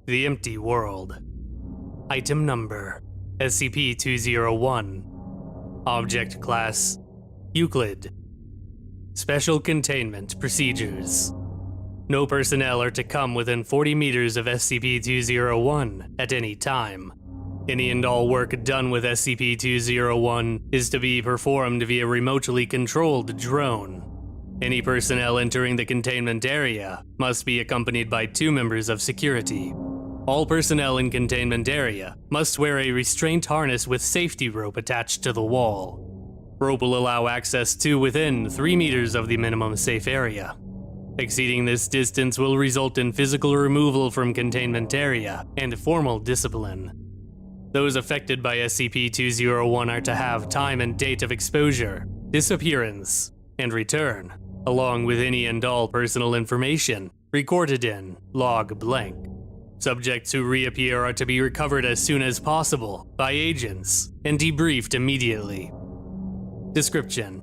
The Empty World. Item Number: SCP-201. Object Class: Euclid. Special Containment Procedures. No personnel are to come within 40 meters of SCP-201 at any time. Any and all work done with SCP-201 is to be performed via remotely controlled drone. Any personnel entering the containment area must be accompanied by 2 members of security. All personnel in containment area must wear a restraint harness with safety rope attached to the wall. Rope will allow access to within 3 meters of the minimum safe area. Exceeding this distance will result in physical removal from containment area and formal discipline. Those affected by SCP-201 are to have time and date of exposure, disappearance, and return, along with any and all personal information recorded in Log Blank. Subjects who reappear are to be recovered as soon as possible by agents and debriefed immediately. Description: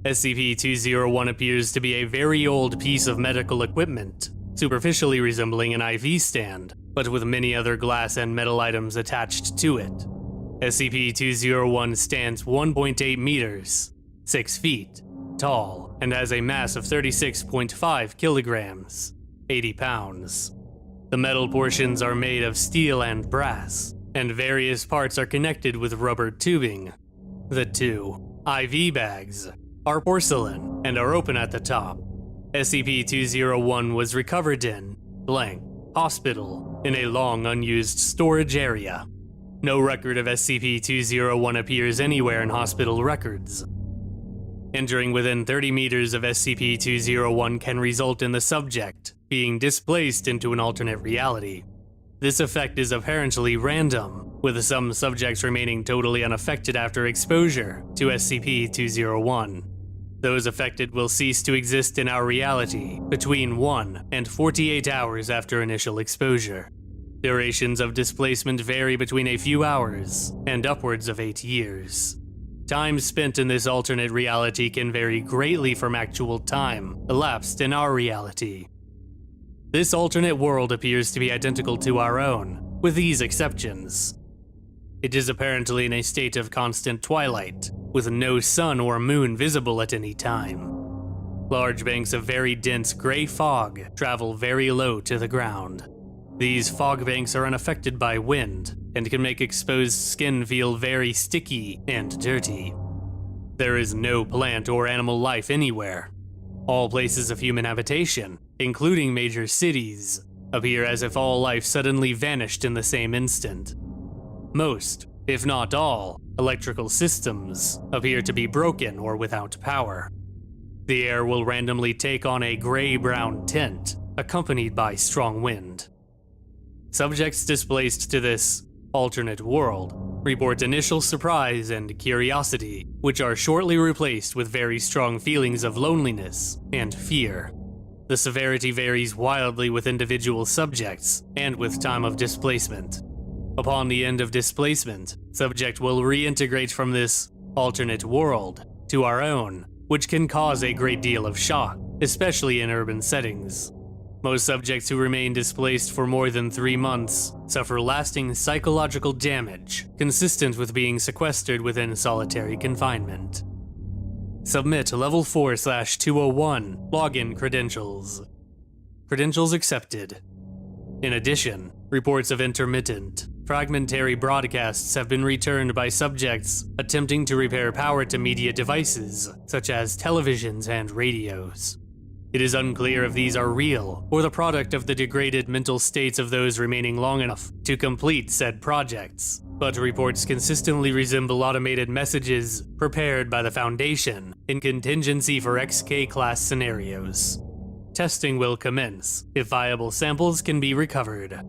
SCP-201 appears to be a very old piece of medical equipment, superficially resembling an IV stand, but with many other glass and metal items attached to it. SCP-201 stands 1.8 meters, 6 feet, tall, and has a mass of 36.5 kilograms, 80 pounds. The metal portions are made of steel and brass, and various parts are connected with rubber tubing. The 2 IV bags are porcelain and are open at the top. SCP-201 was recovered in blank hospital in a long unused storage area. No record of SCP-201 appears anywhere in hospital records. Entering within 30 meters of SCP-201 can result in the subject being displaced into an alternate reality. This effect is apparently random, with some subjects remaining totally unaffected after exposure to SCP-201. Those affected will cease to exist in our reality between 1 and 48 hours after initial exposure. Durations of displacement vary between a few hours and upwards of 8 years. Time spent in this alternate reality can vary greatly from actual time elapsed in our reality. This alternate world appears to be identical to our own, with these exceptions. It is apparently in a state of constant twilight, with no sun or moon visible at any time. Large banks of very dense gray fog travel very low to the ground. These fog banks are unaffected by wind and can make exposed skin feel very sticky and dirty. There is no plant or animal life anywhere. All places of human habitation, including major cities, appear as if all life suddenly vanished in the same instant. Most, if not all, electrical systems appear to be broken or without power. The air will randomly take on a gray-brown tint, accompanied by strong wind. Subjects displaced to this alternate world report initial surprise and curiosity, which are shortly replaced with very strong feelings of loneliness and fear. The severity varies wildly with individual subjects and with time of displacement. Upon the end of displacement, subject will reintegrate from this alternate world to our own, which can cause a great deal of shock, especially in urban settings. Most subjects who remain displaced for more than 3 months suffer lasting psychological damage, consistent with being sequestered within solitary confinement. Submit Level 4/201 Login Credentials. Credentials accepted. In addition, reports of intermittent, fragmentary broadcasts have been returned by subjects attempting to repair power to media devices, such as televisions and radios. It is unclear if these are real or the product of the degraded mental states of those remaining long enough to complete said projects, but reports consistently resemble automated messages prepared by the Foundation in contingency for XK-class scenarios. Testing will commence if viable samples can be recovered.